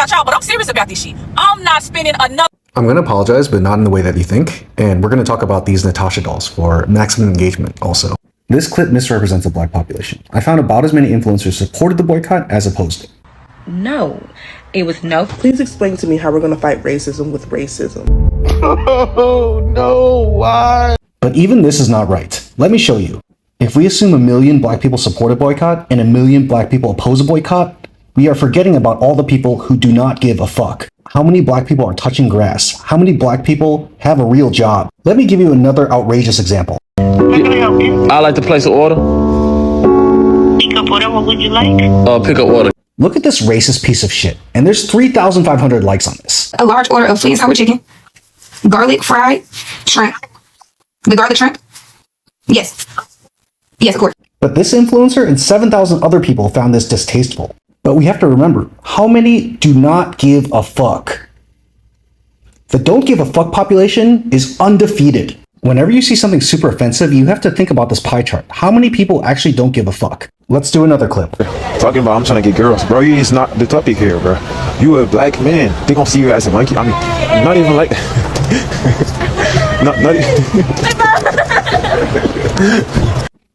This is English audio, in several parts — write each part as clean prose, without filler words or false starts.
about y'all, but I'm serious about this shit. I'm not spending another... I'm going to apologize, but not in the way that you think. And we're going to talk about these Natasha dolls for maximum engagement also. This clip misrepresents the black population. I found about as many influencers supported the boycott as opposed it. No, it was no. Please explain to me how we're going to fight racism with racism. Oh, no, why? But even this is not right. Let me show you. If we assume 1 million black people support a boycott and 1 million black people oppose a boycott, we are forgetting about all the people who do not give a fuck. How many black people are touching grass? How many black people have a real job? Let me give you another outrageous example. I'd like to place an order. Pick up order, what would you like? Pick up order. Look at this racist piece of shit. And there's 3,500 likes on this. A large order of Flea's Howard chicken, garlic fried shrimp. The garlic shrimp? Yes. Yes, of course. But this influencer and 7,000 other people found this distasteful. But we have to remember, how many do not give a fuck? The don't give a fuck population is undefeated. Whenever you see something super offensive, you have to think about this pie chart. How many people actually don't give a fuck? Let's do another clip. Talking about I'm trying to get girls. Bro, it's not the topic here, bro. You a black man. They gonna see you as a monkey. I mean, not even like...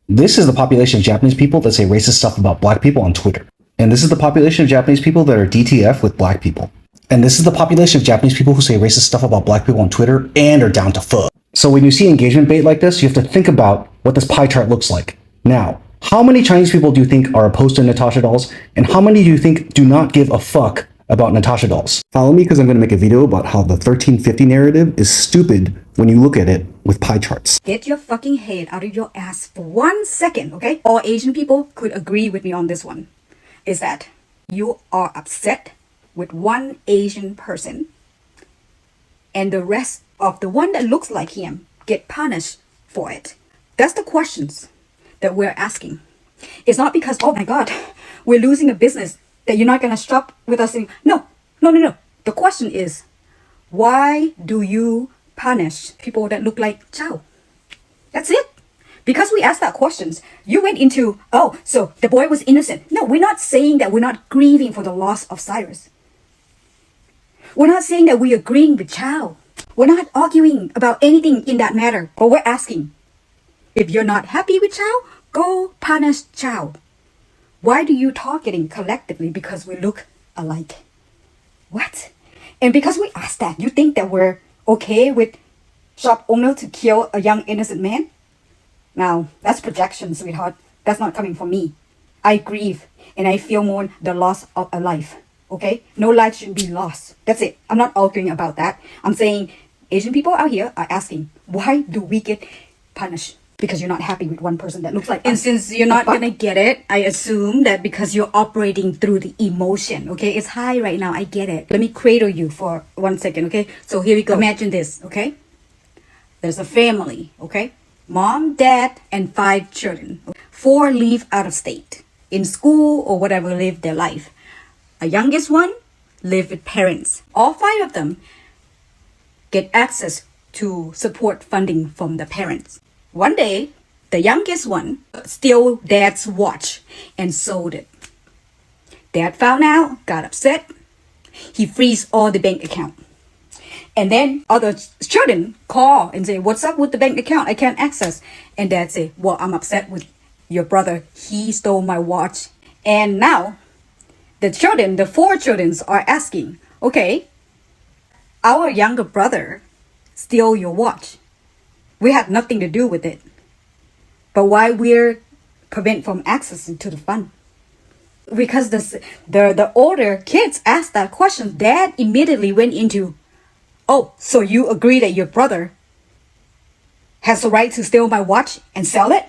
This is the population of Japanese people that say racist stuff about black people on Twitter. And this is the population of Japanese people that are DTF with black people. And this is the population of Japanese people who say racist stuff about black people on Twitter and are down to fuck. So when you see engagement bait like this, you have to think about what this pie chart looks like. Now, how many Chinese people do you think are opposed to Natasha dolls? And how many do you think do not give a fuck about Natasha dolls? Follow me because I'm going to make a video about how the 1350 narrative is stupid when you look at it with pie charts. Get your fucking head out of your ass for 1 second, okay? All Asian people could agree with me on this one. Is that you are upset with one Asian person and the rest of the one that looks like him get punished for it. That's the questions that we're asking. It's not because, oh my God, we're losing a business that you're not going to shop with us. No. The question is, why do you punish people that look like Chow? That's it. Because we asked that questions, you went into, oh, so the boy was innocent. No, we're not saying that we're not grieving for the loss of Cyrus. We're not saying that we're agreeing with Chow. We're not arguing about anything in that matter. But we're asking, if you're not happy with Chow, go punish Chow. Why do you targeting collectively because we look alike? What? And because we asked that, you think that we're okay with shop owner to kill a young innocent man? Now, that's projection, sweetheart. That's not coming from me. I grieve and I feel mourn the loss of a life. Okay? No life should be lost. That's it. I'm not arguing about that. I'm saying Asian people out here are asking, why do we get punished? Because you're not happy with one person that looks like us. And since you're not gonna get it, I assume that because you're operating through the emotion, okay? It's high right now, I get it. Let me cradle you for 1 second, okay? So here we go. Imagine this, okay? There's a family, okay? Mom, dad, and 5 children. 4 live out of state, in school or whatever, live their life. A youngest one live with parents. All 5 of them get access to support funding from the parents. One day, the youngest one stole dad's watch and sold it. Dad found out, got upset. He freezed all the bank account. And then other children call and say, what's up with the bank account? I can't access. And dad say, well, I'm upset with your brother. He stole my watch. And now the 4 children are asking, okay, our younger brother stole your watch. We had nothing to do with it. But why we're prevent from accessing to the fund? Because the older kids asked that question, dad immediately went into, oh, so you agree that your brother has the right to steal my watch and sell it?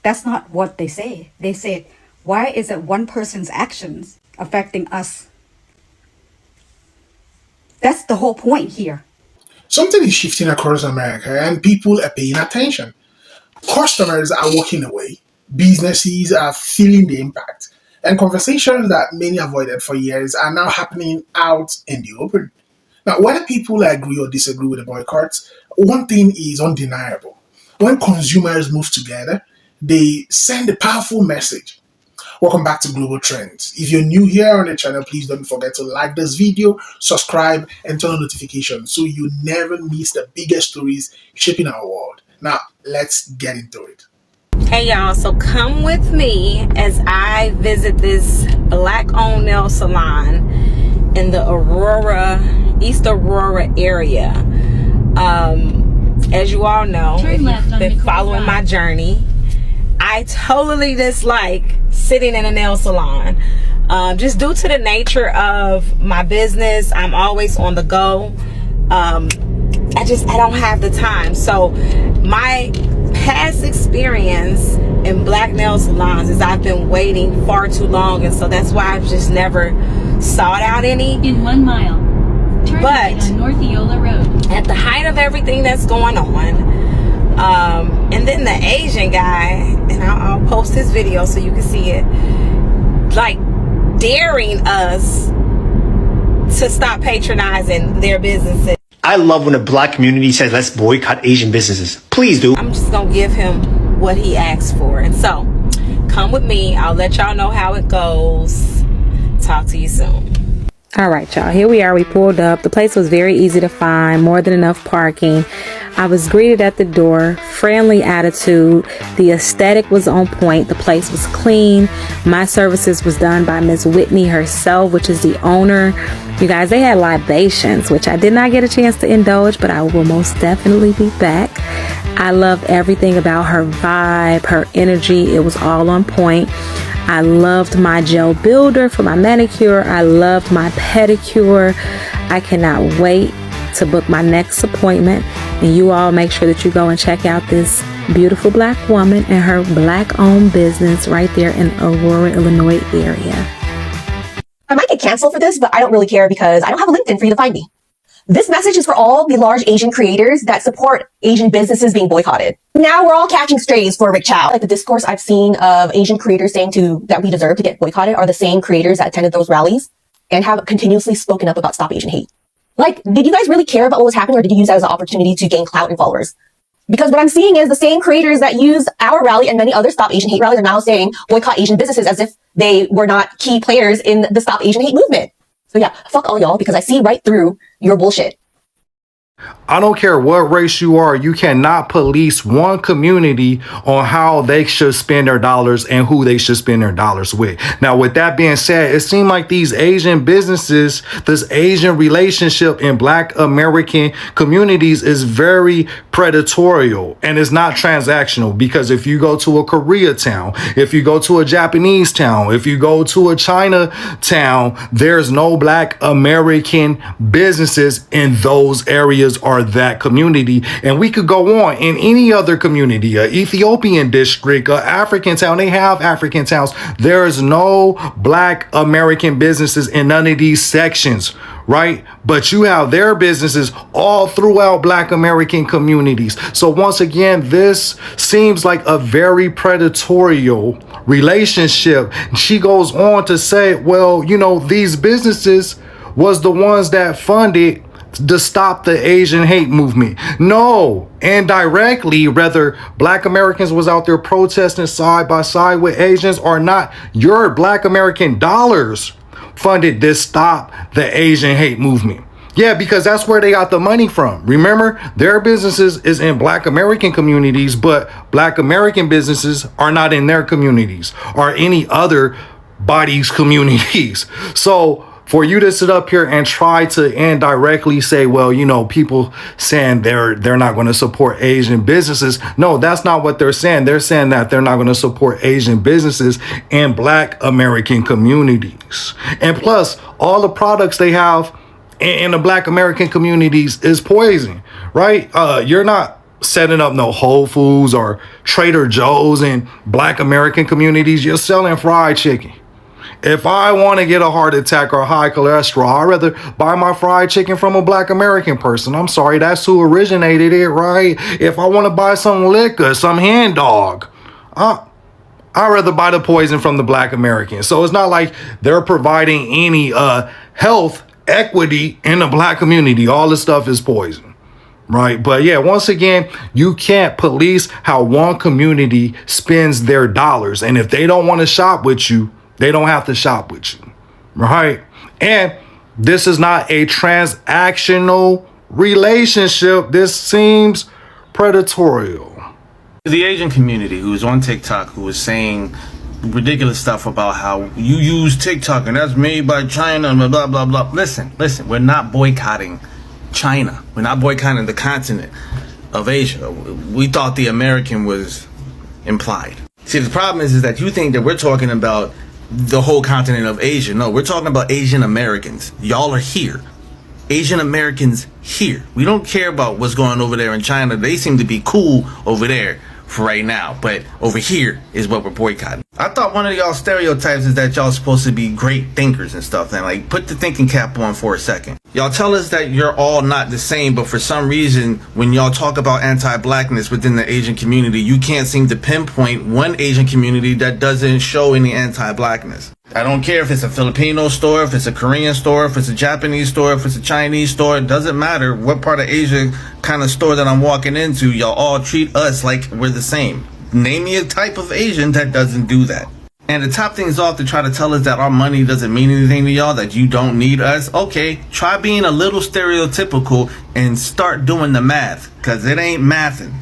That's not what they say. They said, why is it one person's actions affecting us? That's the whole point here. Something is shifting across America and people are paying attention. Customers are walking away, businesses are feeling the impact, and conversations that many avoided for years are now happening out in the open. Now, whether people agree or disagree with the boycotts, one thing is undeniable. When consumers move together, they send a powerful message. Welcome back to Global Trends. If you're new here on the channel, please don't forget to like this video, subscribe, and turn on notifications so you never miss the biggest stories shaping our world. Now, let's get into it. Hey y'all, so come with me as I visit this black-owned nail salon in the East Aurora area. As you all know, if you've been following my journey, I totally dislike sitting in a nail salon. Just due to the nature of my business, I'm always on the go. I don't have the time. So my past experience in black nail salons is I've been waiting far too long, and so that's why I've just never sought out any. In 1 mile, turn right on North Eola Road. At the height of everything that's going on, and then the Asian guy, and I'll post his video so you can see it, like daring us to stop patronizing their businesses. I love when the black community says, let's boycott Asian businesses. Please do. I'm just gonna give him what he asked for. And so, come with me. I'll let y'all know how it goes. Talk to you soon. All right, y'all. Here we are. We pulled up. The place was very easy to find. More than enough parking. I was greeted at the door. Friendly attitude. The aesthetic was on point. The place was clean. My services was done by Miss Whitney herself, which is the owner. You guys, they had libations, which I did not get a chance to indulge, but I will most definitely be back. I loved everything about her vibe, her energy. It was all on point. I loved my gel builder for my manicure. I loved my pedicure. I cannot wait to book my next appointment. And you all make sure that you go and check out this beautiful black woman and her black-owned business right there in Aurora, Illinois area. I might get canceled for this, but I don't really care because I don't have a LinkedIn for you to find me. This message is for all the large Asian creators that support Asian businesses being boycotted. Now we're all catching strays for Rick Chow. Like the discourse I've seen of Asian creators saying that we deserve to get boycotted are the same creators that attended those rallies and have continuously spoken up about Stop Asian Hate. Like, did you guys really care about what was happening, or did you use that as an opportunity to gain clout and followers? Because what I'm seeing is the same creators that use our rally and many other Stop Asian Hate rallies are now saying boycott Asian businesses as if they were not key players in the Stop Asian Hate movement. So yeah, fuck all y'all, because I see right through your bullshit. I don't care what race you are, you cannot police one community on how they should spend their dollars and who they should spend their dollars with. Now, with that being said, it seemed like these Asian businesses, this Asian relationship in black American communities is very predatorial and it's not transactional, because if you go to a Koreatown, if you go to a Japanese town, if you go to a Chinatown, there's no black American businesses in those areas or that community. And we could go on in any other community, a Ethiopian district, a African town. They have African towns. There's no black American businesses in none of these sections, right? But you have their businesses all throughout black American communities. So once again, this seems like a very predatory relationship. She goes on to say, well, you know, these businesses was the ones that funded to stop the Asian hate movement. No, indirectly, whether black Americans was out there protesting side by side with Asians or not, your black American dollars funded this stop the Asian hate movement. Yeah, because that's where they got the money from. Remember, their businesses is in black American communities, but black American businesses are not in their communities or any other bodies' communities. So for you to sit up here and try to indirectly say, well, you know, people saying they're not going to support Asian businesses. No, that's not what they're saying. They're saying that they're not going to support Asian businesses in black American communities. And plus, all the products they have in the black American communities is poison, right? You're not setting up no Whole Foods or Trader Joe's in black American communities. You're selling fried chicken. If I want to get a heart attack or high cholesterol, I'd rather buy my fried chicken from a black American person. I'm sorry, that's who originated it, right? If I want to buy some liquor, some hen dog, I'd rather buy the poison from the black American. So it's not like they're providing any health equity in the black community. All this stuff is poison. right? But yeah, once again, you can't police how one community spends their dollars. And if they don't want to shop with you, they don't have to shop with you, right? And this is not a transactional relationship. This seems predatorial. The Asian community who was on TikTok who was saying ridiculous stuff about how you use TikTok and that's made by China and blah, blah, blah. Listen, we're not boycotting China. We're not boycotting the continent of Asia. We thought the American was implied. See, the problem is that you think that we're talking about the whole continent of Asia. No, we're talking about Asian Americans. Y'all are here. Asian Americans here. We don't care about what's going on over there in China. They seem to be cool over there for right now, but over here is what we're boycotting. I thought one of y'all stereotypes is that y'all supposed to be great thinkers and stuff, and like put the thinking cap on for a second. Y'all tell us that you're all not the same, but for some reason when y'all talk about anti-blackness within the Asian community, you can't seem to pinpoint one Asian community that doesn't show any anti-blackness. I don't care if it's a Filipino store, if it's a Korean store, if it's a Japanese store, if it's a Chinese store. It doesn't matter what part of Asia kind of store that I'm walking into. Y'all all treat us like we're the same. Name me a type of Asian that doesn't do that. And to top things off, to try to tell us that our money doesn't mean anything to y'all, that you don't need us. Okay, try being a little stereotypical and start doing the math, because it ain't mathing.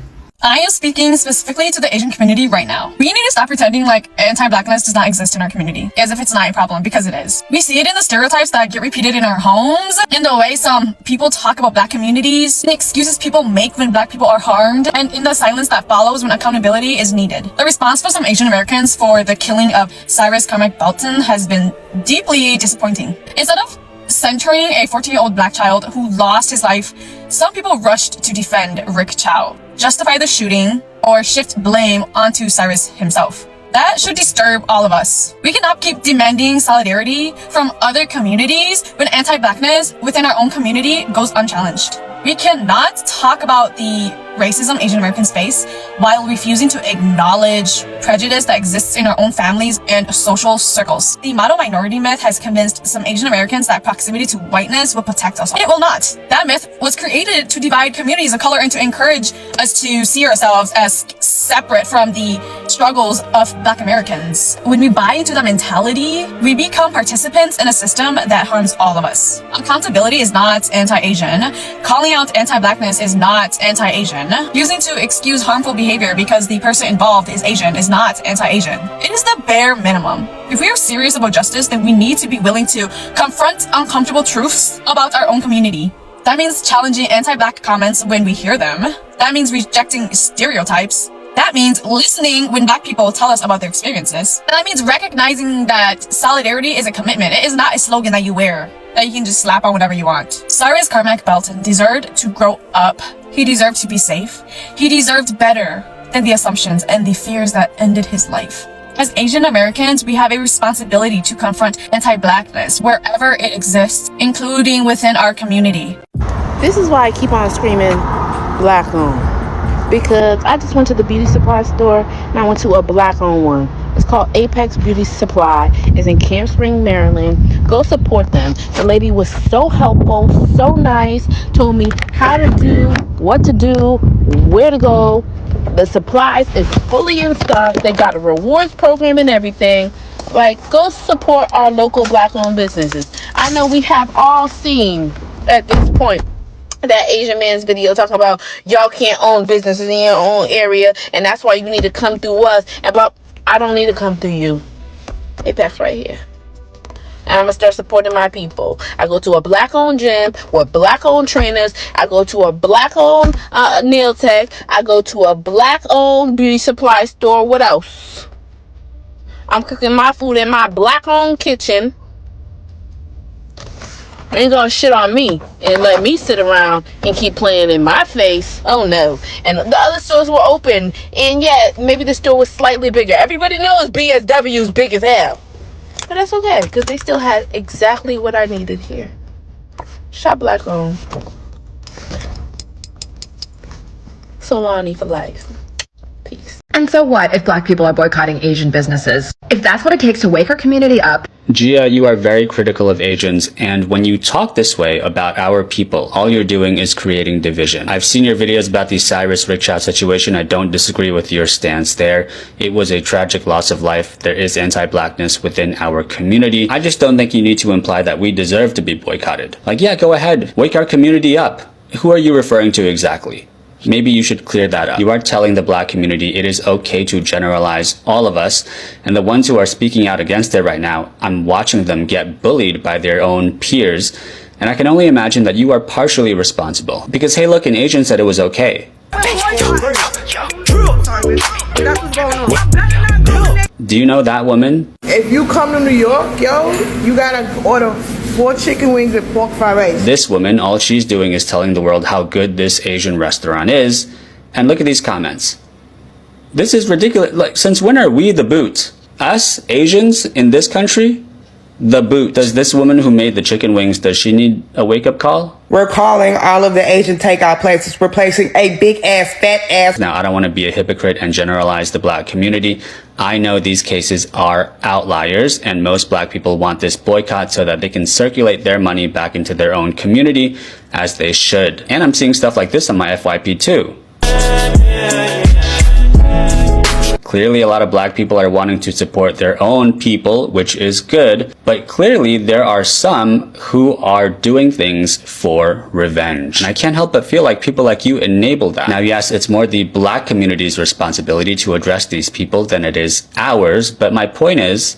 I am speaking specifically to the Asian community right now. We need to stop pretending like anti-blackness does not exist in our community, as if it's not a problem, because it is. We see it in the stereotypes that get repeated in our homes, in the way some people talk about black communities, the excuses people make when black people are harmed, and in the silence that follows when accountability is needed. The response for some Asian Americans for the killing of Cyrus Carmack Belton has been deeply disappointing. Instead of centering a 14-year-old black child who lost his life, some people rushed to defend Rick Chow, justify the shooting, or shift blame onto Cyrus himself. That should disturb all of us. We cannot keep demanding solidarity from other communities when anti-blackness within our own community goes unchallenged. We cannot talk about the racism Asian Americans face while refusing to acknowledge prejudice that exists in our own families and social circles. The model minority myth has convinced some Asian Americans that proximity to whiteness will protect us. It will not. That myth was created to divide communities of color and to encourage us to see ourselves as separate from the struggles of Black Americans. When we buy into that mentality, we become participants in a system that harms all of us. Accountability is not anti-Asian. Calling out anti-blackness is not anti-Asian. Using to excuse harmful behavior because the person involved is Asian is not anti-Asian. It is the bare minimum. If we are serious about justice, then we need to be willing to confront uncomfortable truths about our own community. That means challenging anti-black comments when we hear them. That means rejecting stereotypes. That means listening when black people tell us about their experiences. And that means recognizing that solidarity is a commitment. It is not a slogan that you wear, that you can just slap on whatever you want. Cyrus Carmack Belton deserved to grow up. He deserved to be safe. He deserved better than the assumptions and the fears that ended his life. As Asian Americans, we have a responsibility to confront anti-blackness wherever it exists, including within our community. This is why I keep on screaming black owned. Because I just went to the beauty supply store and I went to a black owned one. It's called Apex Beauty Supply. It's in Camp Spring, Maryland. Go support them. The lady was so helpful, so nice, told me how to do, what to do, where to go. The supplies is fully in stock. They got a rewards program and everything. Like, go support our local black owned businesses. I know we have all seen at this point that Asian man's video talking about y'all can't own businesses in your own area and that's why you need to come through us. And but I don't need to come through you. Apex right here. And I'm gonna start supporting my people. I go to a black owned gym with black owned trainers. I go to a black owned nail tech. I go to a black owned beauty supply store. What else? I'm cooking my food in my black owned kitchen. Ain't gonna shit on me and let me sit around and keep playing in my face. Oh no. And the other stores were open, and yeah, maybe the store was slightly bigger. Everybody knows BSW's big as hell, but that's okay because they still had exactly what I needed here. Shop black owned. Solani for life. Peace. And so what if black people are boycotting Asian businesses? If that's what it takes to wake our community up. Gia, you are very critical of Asians, and when you talk this way about our people, all you're doing is creating division. I've seen your videos about the Cyrus rickshaw situation. I don't disagree with your stance there. It was a tragic loss of life. There is anti-blackness within our community. I just don't think you need to imply that we deserve to be boycotted. Like, yeah, go ahead. Wake our community up. Who are you referring to exactly? Maybe you should clear that up. You are telling the black community it is okay to generalize all of us, and the ones who are speaking out against it right now, I'm watching them get bullied by their own peers, and I can only imagine that you are partially responsible. Because hey look, an Asian said it was okay. Do you know that woman? If you come to New York, yo, you gotta order 4 chicken wings and pork fried rice. This woman, all she's doing is telling the world how good this Asian restaurant is. And look at these comments. This is ridiculous. Like, since when are we the boot? Us, Asians, in this country? The boot. Does this woman who made the chicken wings, does she need a wake-up call? We're calling all of the Asian takeout places, replacing a big-ass, fat-ass. Now, I don't want to be a hypocrite and generalize the black community. I know these cases are outliers, and most black people want this boycott so that they can circulate their money back into their own community, as they should. And I'm seeing stuff like this on my FYP too. Clearly, a lot of black people are wanting to support their own people, which is good, but clearly there are some who are doing things for revenge. And I can't help but feel like people like you enable that. Now, yes, it's more the black community's responsibility to address these people than it is ours, but my point is,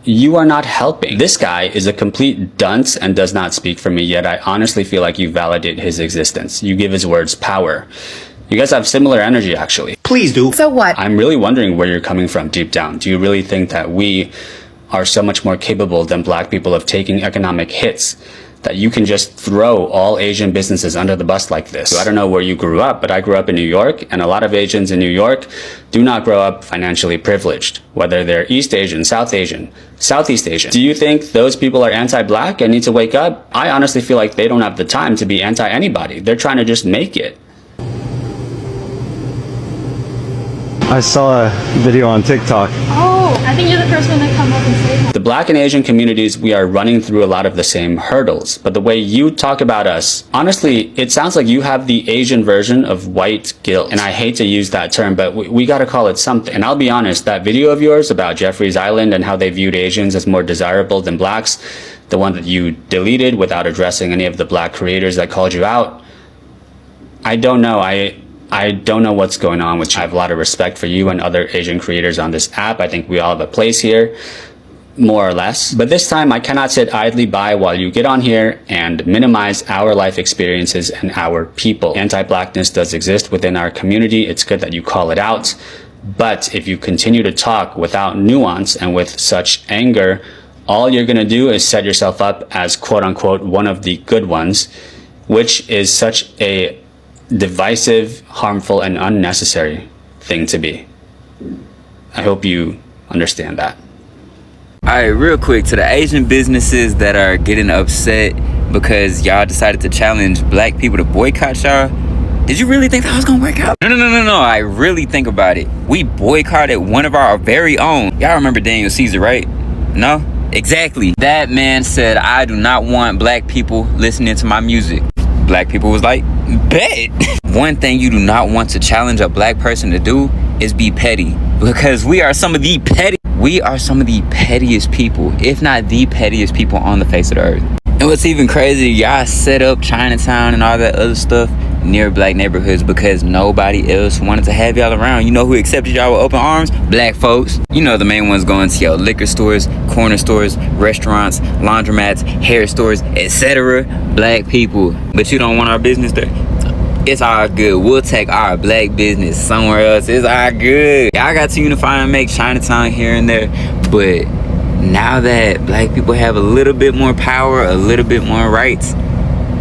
you are not helping. This guy is a complete dunce and does not speak for me, yet I honestly feel like you validate his existence. You give his words power. You guys have similar energy, actually. Please do. So what? I'm really wondering where you're coming from deep down. Do you really think that we are so much more capable than black people of taking economic hits, that you can just throw all Asian businesses under the bus like this? I don't know where you grew up, but I grew up in New York, and a lot of Asians in New York do not grow up financially privileged, whether they're East Asian, South Asian, Southeast Asian. Do you think those people are anti-black and need to wake up? I honestly feel like they don't have the time to be anti-anybody. They're trying to just make it. I saw a video on TikTok. Oh, I think you're the first one to come up and say that. The black and Asian communities, we are running through a lot of the same hurdles, but the way you talk about us, honestly, it sounds like you have the Asian version of white guilt. And I hate to use that term, but we gotta call it something. And I'll be honest, that video of yours about Jeffrey's Island and how they viewed Asians as more desirable than blacks, the one that you deleted without addressing any of the black creators that called you out, I don't know. I don't know what's going on with you. I have a lot of respect for you and other Asian creators on this app. I think we all have a place here, more or less. But this time, I cannot sit idly by while you get on here and minimize our life experiences and our people. Anti-blackness does exist within our community. It's good that you call it out. But if you continue to talk without nuance and with such anger, all you're going to do is set yourself up as quote-unquote one of the good ones, which is such a divisive, harmful, and unnecessary thing to be. I hope you understand that. Alright, real quick, to the Asian businesses that are getting upset because y'all decided to challenge black people to boycott y'all, did you really think that was gonna work out? No. I really think about it. We boycotted one of our very own. Y'all remember Daniel Caesar, right? No? Exactly. That man said, I do not want black people listening to my music. Black people was like, bet. One thing you do not want to challenge a black person to do is be petty, because we are some of the pettiest people, if not the pettiest people on the face of the earth. And what's even crazy, y'all set up Chinatown and all that other stuff near black neighborhoods because nobody else wanted to have y'all around. You know who accepted y'all with open arms? Black folks. You know the main ones going to your liquor stores, corner stores, restaurants, laundromats, hair stores, etc. Black people. But you don't want our business there? It's all good. We'll take our black business somewhere else. It's all good. Y'all got to unify and make Chinatown here and there. But now that black people have a little bit more power, a little bit more rights,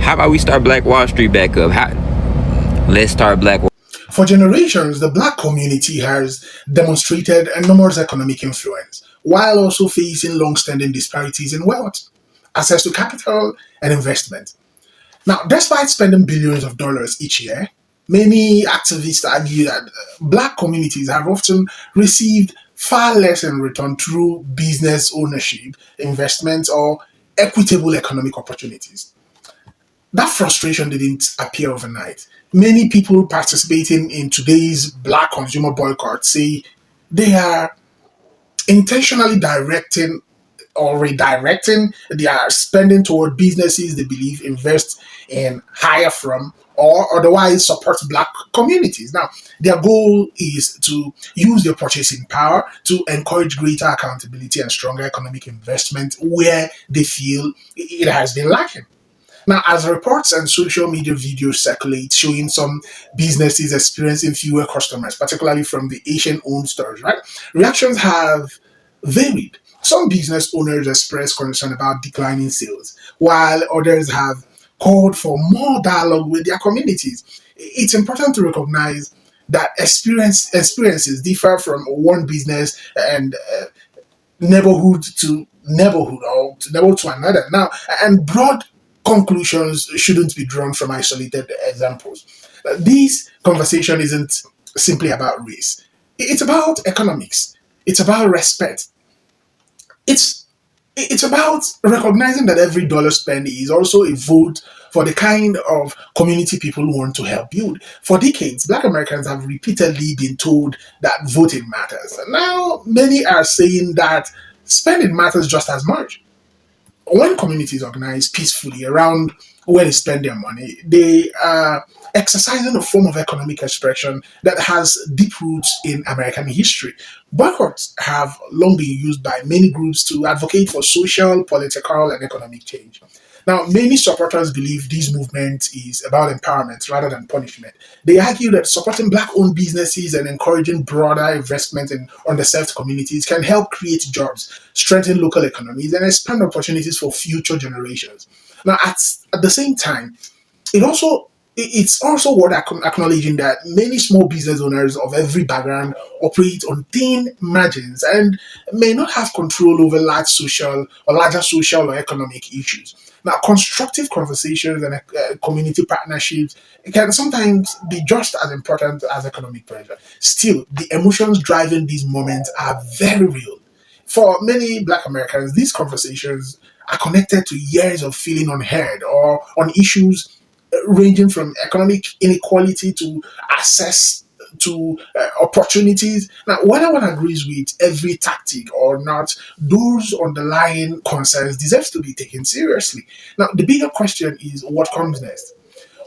how about we start Black Wall Street back up? Let's start Black Wall. For generations, the black community has demonstrated enormous economic influence, while also facing long-standing disparities in wealth, access to capital, and investment. Now, despite spending billions of dollars each year, many activists argue that black communities have often received far less in return through business ownership, investments, or equitable economic opportunities. That frustration didn't appear overnight. Many people participating in today's black consumer boycott say they are intentionally directing or redirecting their spending toward businesses they believe invest in, hire from, or otherwise support black communities. Now, their goal is to use their purchasing power to encourage greater accountability and stronger economic investment where they feel it has been lacking. Now, as reports and social media videos circulate showing some businesses experiencing fewer customers, particularly from the Asian-owned stores, right? Reactions have varied. Some business owners express concern about declining sales, while others have called for more dialogue with their communities. It's important to recognize that experiences differ from one business and neighborhood to neighborhood or to neighborhood to another. Now, and broad conclusions shouldn't be drawn from isolated examples. This conversation isn't simply about race. It's about economics. It's about respect. It's it's about recognizing that every dollar spent is also a vote for the kind of community people want to help build. For decades, Black Americans have repeatedly been told that voting matters. And now, many are saying that spending matters just as much. When communities organize peacefully around where they spend their money, they are exercising a form of economic expression that has deep roots in American history. Boycotts have long been used by many groups to advocate for social, political, and economic change. Now, many supporters believe this movement is about empowerment rather than punishment. They argue that supporting Black-owned businesses and encouraging broader investment in underserved communities can help create jobs, strengthen local economies, and expand opportunities for future generations. Now, at the same time, it's also worth acknowledging that many small business owners of every background operate on thin margins and may not have control over larger social or economic issues. Now, constructive conversations and community partnerships can sometimes be just as important as economic pressure. Still, the emotions driving these moments are very real. For many Black Americans, these conversations are connected to years of feeling unheard or on issues ranging from economic inequality to access to opportunities. Now, whether one agrees with every tactic or not, those underlying concerns deserve to be taken seriously. Now, the bigger question is what comes next?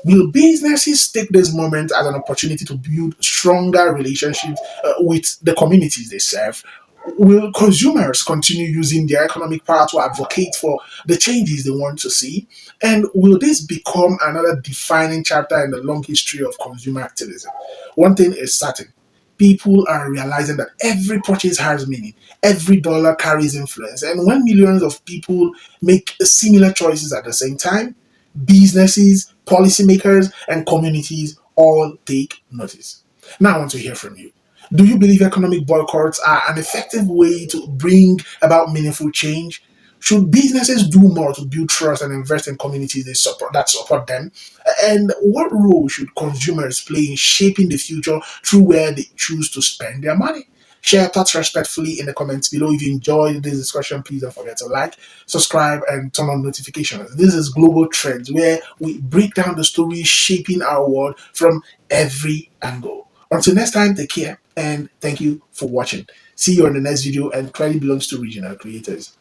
Will businesses take this moment as an opportunity to build stronger relationships with the communities they serve? Will consumers continue using their economic power to advocate for the changes they want to see? And will this become another defining chapter in the long history of consumer activism? One thing is certain. People are realizing that every purchase has meaning, every dollar carries influence, and when millions of people make similar choices at the same time, businesses, policymakers, and communities all take notice. Now I want to hear from you. Do you believe economic boycotts are an effective way to bring about meaningful change? Should businesses do more to build trust and invest in communities that support them? And what role should consumers play in shaping the future through where they choose to spend their money? Share thoughts respectfully in the comments below. If you enjoyed this discussion, please don't forget to like, subscribe, and turn on notifications. This is Global Trends, where we break down the stories shaping our world from every angle. Until next time, take care and thank you for watching. See you in the next video, and credit belongs to regional creators.